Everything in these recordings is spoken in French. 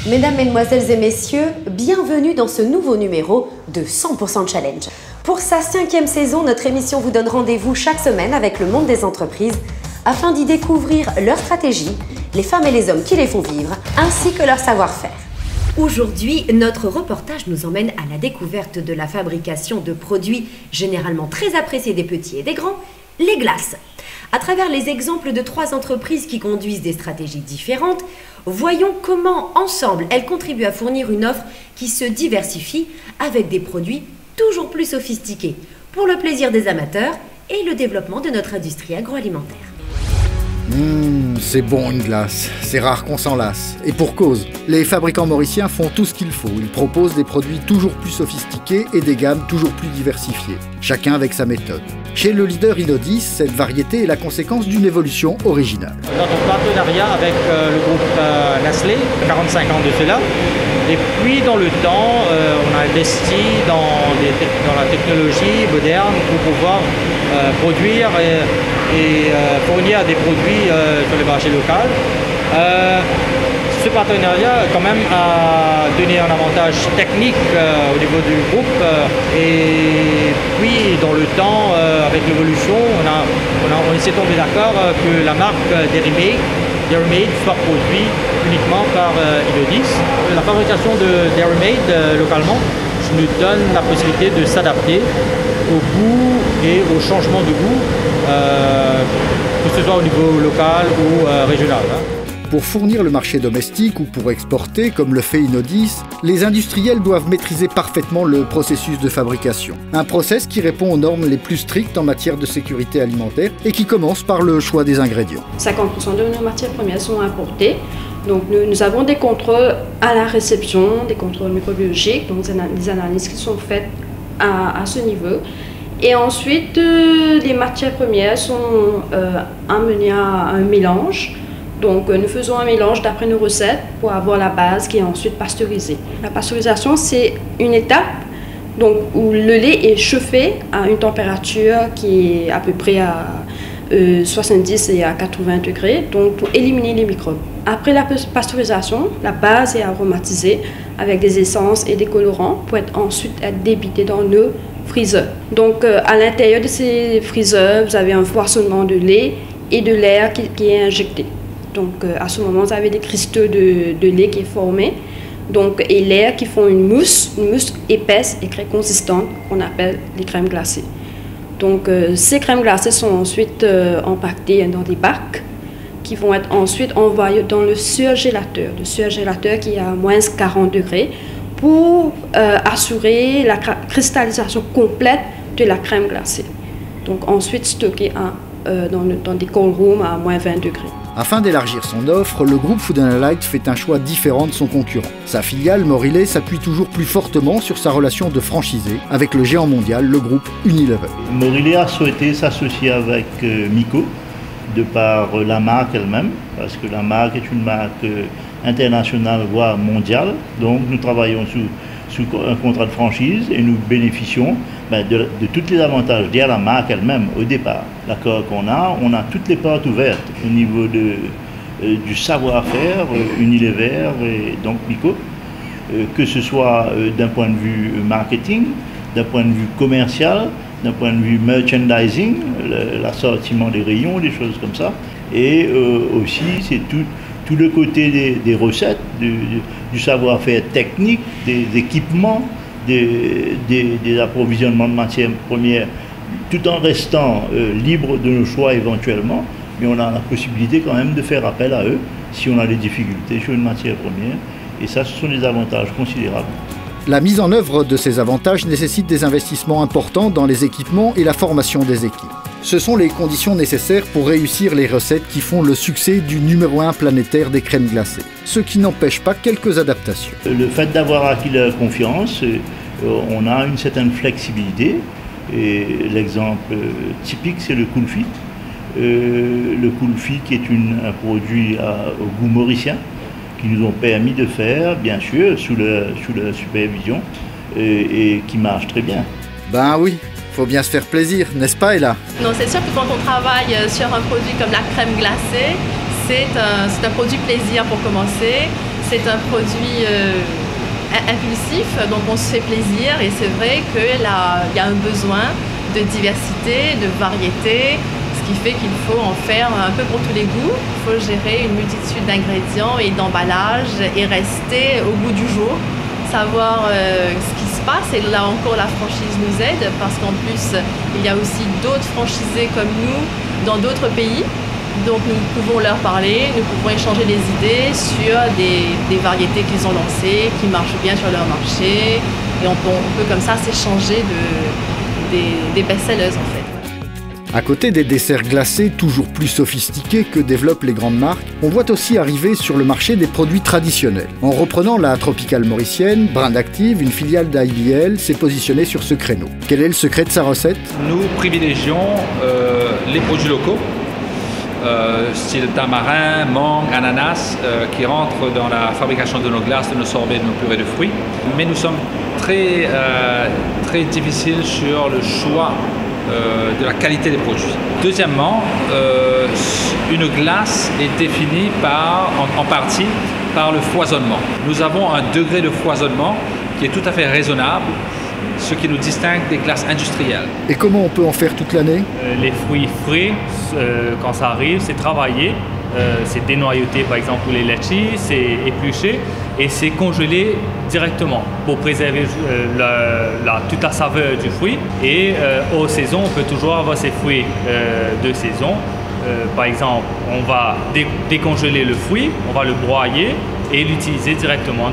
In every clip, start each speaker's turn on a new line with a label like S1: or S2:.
S1: Mesdames, Mesdemoiselles et Messieurs, bienvenue dans ce nouveau numéro de 100% Challenge. Pour sa 5e saison, notre émission vous donne rendez-vous chaque semaine avec le monde des entreprises afin d'y découvrir leurs stratégies, les femmes et les hommes qui les font vivre, ainsi que leur savoir-faire. Aujourd'hui, notre reportage nous emmène à la découverte de la fabrication de produits généralement très appréciés des petits et des grands, les glaces. À travers les exemples de 3 entreprises qui conduisent des stratégies différentes, voyons comment, ensemble, elles contribuent à fournir une offre qui se diversifie avec des produits toujours plus sophistiqués, pour le plaisir des amateurs et le développement de notre industrie agroalimentaire.
S2: C'est bon une glace, c'est rare qu'on s'en lasse. Et pour cause, les fabricants mauriciens font tout ce qu'il faut. Ils proposent des produits toujours plus sophistiqués et des gammes toujours plus diversifiées, chacun avec sa méthode. Chez le leader Inodis, cette variété est la conséquence d'une évolution originale.
S3: Notre partenariat avec le groupe Nestlé, 45 ans de cela, et puis dans le temps, on a investi dans la technologie moderne pour pouvoir produire et fournir des produits sur le marché local. Ce partenariat quand même a donné un avantage technique au niveau du groupe et puis dans le temps, avec l'évolution, on s'est tombé d'accord que la marque Dairy Maid soit produite uniquement par Inodis. La fabrication de Dairy Maid localement nous donne la possibilité de s'adapter au goût et au changement de goût, que ce soit au niveau local ou régional.
S2: Pour fournir le marché domestique ou pour exporter, comme le fait Inodis, les industriels doivent maîtriser parfaitement le processus de fabrication. Un process qui répond aux normes les plus strictes en matière de sécurité alimentaire et qui commence par le choix des ingrédients.
S4: 50% de nos matières premières sont importées. Donc nous avons des contrôles à la réception, des contrôles microbiologiques, donc des analyses qui sont faites à ce niveau. Et ensuite, les matières premières sont amenées à un mélange. Donc nous faisons un mélange d'après nos recettes pour avoir la base qui est ensuite pasteurisée. La pasteurisation, c'est une étape donc, où le lait est chauffé à une température qui est à peu près à 70 et à 80 degrés, donc pour éliminer les microbes. Après la pasteurisation, la base est aromatisée avec des essences et des colorants pour ensuite être débitée dans nos freezers. Donc à l'intérieur de ces freezers, vous avez un foisonnement de lait et de l'air qui est injecté. Donc à ce moment, vous avez des cristaux de lait qui est formé, donc, et l'air qui font une mousse épaisse et très consistante qu'on appelle les crèmes glacées. Donc ces crèmes glacées sont ensuite empaquetées dans des bacs qui vont être ensuite envoyés dans le surgélateur. Le surgélateur qui est à moins 40 degrés pour assurer la cristallisation complète de la crème glacée. Donc ensuite stocké dans des cold rooms à moins 20 degrés.
S2: Afin d'élargir son offre, le groupe Food & Light fait un choix différent de son concurrent. Sa filiale, Morilay, s'appuie toujours plus fortement sur sa relation de franchisé avec le géant mondial, le groupe Unilever.
S5: Morilay a souhaité s'associer avec Miko, de par la marque elle-même, parce que la marque est une marque internationale, voire mondiale. Donc nous travaillons sous un contrat de franchise et nous bénéficions de tous les avantages liés à la marque elle-même au départ. L'accord qu'on a, on a toutes les portes ouvertes au niveau du savoir-faire Unilever et donc Miko, que ce soit d'un point de vue marketing, d'un point de vue commercial, d'un point de vue merchandising, l'assortiment des rayons, des choses comme ça. Et aussi, c'est tout le côté des recettes, du savoir-faire technique, des équipements, des approvisionnements de matières premières, tout en restant libre de nos choix éventuellement. Mais on a la possibilité quand même de faire appel à eux si on a des difficultés sur une matière première. Et ça, ce sont des avantages considérables.
S2: La mise en œuvre de ces avantages nécessite des investissements importants dans les équipements et la formation des équipes. Ce sont les conditions nécessaires pour réussir les recettes qui font le succès du numéro 1 planétaire des crèmes glacées. Ce qui n'empêche pas quelques adaptations.
S5: Le fait d'avoir acquis leur confiance, on a une certaine flexibilité. Et l'exemple typique, c'est le Kulfi. Le Kulfi qui est un produit au goût mauricien, qui nous ont permis de faire, bien sûr, sous leur supervision, et qui marche très bien.
S2: Ben oui, faut bien se faire plaisir, n'est-ce pas Ella?
S6: Non, c'est sûr que quand on travaille sur un produit comme la crème glacée, c'est un produit plaisir pour commencer. C'est un produit impulsif, donc on se fait plaisir et c'est vrai qu'il y a un besoin de diversité, de variété, ce qui fait qu'il faut en faire un peu pour tous les goûts. Il faut gérer une multitude d'ingrédients et d'emballages et rester au goût du jour, savoir ce qui se passe. Et là encore, la franchise nous aide parce qu'en plus, il y a aussi d'autres franchisés comme nous dans d'autres pays. Donc nous pouvons leur parler, nous pouvons échanger des idées sur des variétés qu'ils ont lancées, qui marchent bien sur leur marché. Et on peut comme ça s'échanger des best-sellers en fait.
S2: À côté des desserts glacés toujours plus sophistiqués que développent les grandes marques, on voit aussi arriver sur le marché des produits traditionnels. En reprenant la tropicale mauricienne, Brand Active, une filiale d'IBL, s'est positionnée sur ce créneau. Quel est le secret de sa recette?
S7: Nous privilégions les produits locaux, style tamarin, mangue, ananas, qui rentrent dans la fabrication de nos glaces, de nos sorbets, de nos purées de fruits. Mais nous sommes très difficiles sur le choix de la qualité des produits. Deuxièmement, une glace est définie en partie par le foisonnement. Nous avons un degré de foisonnement qui est tout à fait raisonnable, ce qui nous distingue des glaces industrielles.
S2: Et comment on peut en faire toute l'année?
S8: Les fruits frais, quand ça arrive, c'est travaillé. C'est dénoyauté par exemple pour les litchis, c'est épluché et c'est congelé directement pour préserver toute la saveur du fruit. Et aux saisons, on peut toujours avoir ces fruits de saison. Par exemple, on va décongeler le fruit, on va le broyer et l'utiliser directement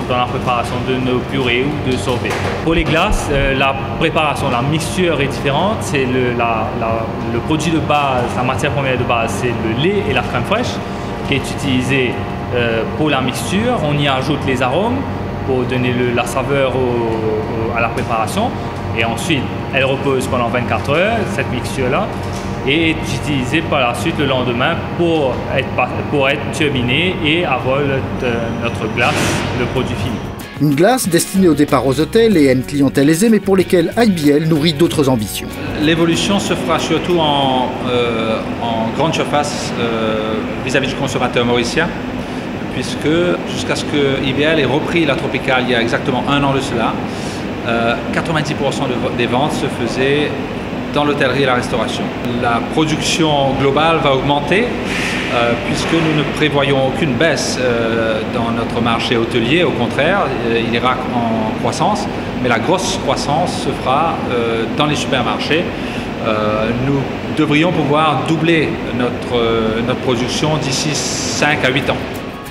S8: dans la préparation de nos purées ou de sorbets. Pour les glaces, la préparation, la mixture est différente. C'est le produit de base, la matière première de base, c'est le lait et la crème fraîche qui est utilisé pour la mixture. On y ajoute les arômes pour donner la saveur à la préparation. Et ensuite, elle repose pendant 24 heures, cette mixture-là, et est utilisée par la suite le lendemain pour être turbinée et avoir notre glace, le produit fini.
S2: Une glace destinée au départ aux hôtels et à une clientèle aisée, mais pour lesquelles IBL nourrit d'autres ambitions.
S7: L'évolution se fera surtout en grande surface vis-à-vis du consommateur mauricien, puisque jusqu'à ce que IBL ait repris la tropicale il y a exactement un an de cela, 90% des ventes se faisaient dans l'hôtellerie et la restauration. La production globale va augmenter puisque nous ne prévoyons aucune baisse dans notre marché hôtelier. Au contraire, il ira en croissance, mais la grosse croissance se fera dans les supermarchés. Nous devrions pouvoir doubler notre production d'ici 5 à 8 ans.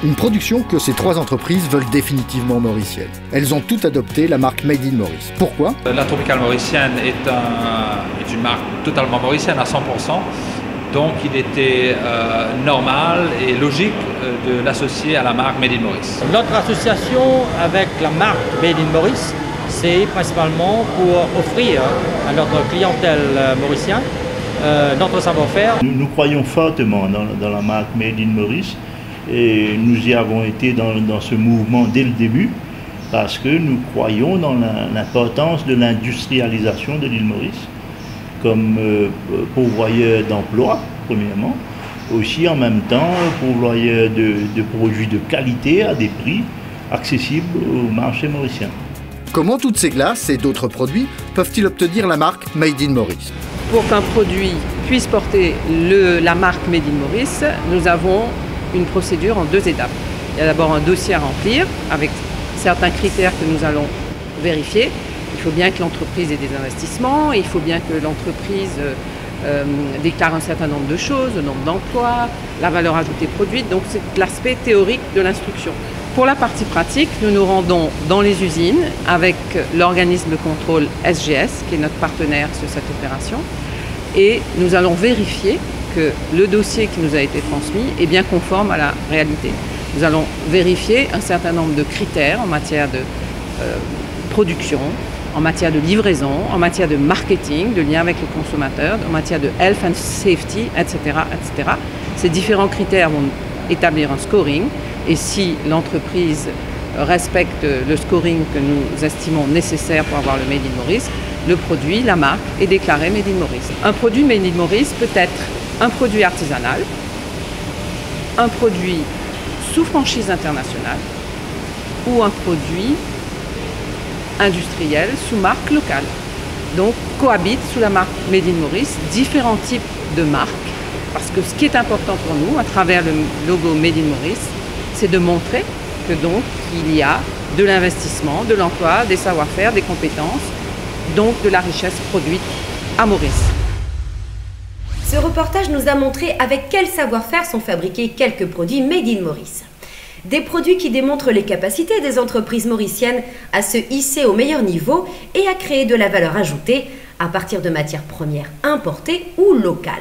S2: Une production que ces trois entreprises veulent définitivement mauricienne. Elles ont toutes adopté la marque Made in Maurice. Pourquoi?
S7: La tropicale mauricienne est une marque totalement mauricienne à 100%. Donc il était normal et logique de l'associer à la marque Made in Maurice.
S3: Notre association avec la marque Made in Maurice, c'est principalement pour offrir à notre clientèle mauricienne notre savoir-faire.
S5: Nous croyons fortement dans la marque Made in Maurice. Et nous y avons été dans ce mouvement dès le début parce que nous croyons dans l'importance de l'industrialisation de l'île Maurice comme pourvoyeur d'emplois, premièrement, aussi en même temps pourvoyeur de produits de qualité à des prix accessibles au marché mauricien.
S2: Comment toutes ces glaces et d'autres produits peuvent-ils obtenir la marque Made in Maurice?
S9: Pour qu'un produit puisse porter la marque Made in Maurice, nous avons une procédure en 2 étapes. Il y a d'abord un dossier à remplir avec certains critères que nous allons vérifier. Il faut bien que l'entreprise ait des investissements, il faut bien que l'entreprise déclare un certain nombre de choses, le nombre d'emplois, la valeur ajoutée produite. Donc c'est l'aspect théorique de l'instruction. Pour la partie pratique, nous nous rendons dans les usines avec l'organisme de contrôle SGS, qui est notre partenaire sur cette opération, et nous allons vérifier que le dossier qui nous a été transmis est bien conforme à la réalité. Nous allons vérifier un certain nombre de critères en matière de production, en matière de livraison, en matière de marketing, de lien avec le consommateur, en matière de health and safety, etc., etc. Ces différents critères vont établir un scoring et si l'entreprise respecte le scoring que nous estimons nécessaire pour avoir le Made in Maurice, le produit, la marque, est déclaré Made in Maurice. Un produit Made in Maurice peut être un produit artisanal, un produit sous franchise internationale ou un produit industriel sous marque locale. Donc cohabitent sous la marque Made in Maurice différents types de marques, parce que ce qui est important pour nous à travers le logo Made in Maurice, c'est de montrer que donc il y a de l'investissement, de l'emploi, des savoir-faire, des compétences, donc de la richesse produite à Maurice.
S1: Ce reportage nous a montré avec quel savoir-faire sont fabriqués quelques produits Made in Maurice. Des produits qui démontrent les capacités des entreprises mauriciennes à se hisser au meilleur niveau et à créer de la valeur ajoutée à partir de matières premières importées ou locales.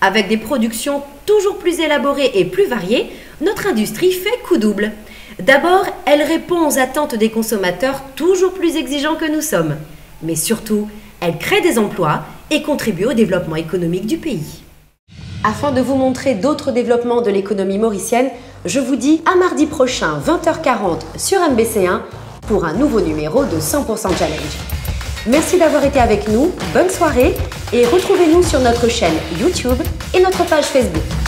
S1: Avec des productions toujours plus élaborées et plus variées, notre industrie fait coup double. D'abord, elle répond aux attentes des consommateurs toujours plus exigeants que nous sommes. Mais surtout, elle crée des emplois et contribue au développement économique du pays. Afin de vous montrer d'autres développements de l'économie mauricienne, je vous dis à mardi prochain 20h40 sur MBC1 pour un nouveau numéro de 100% Challenge. Merci d'avoir été avec nous, bonne soirée et retrouvez-nous sur notre chaîne YouTube et notre page Facebook.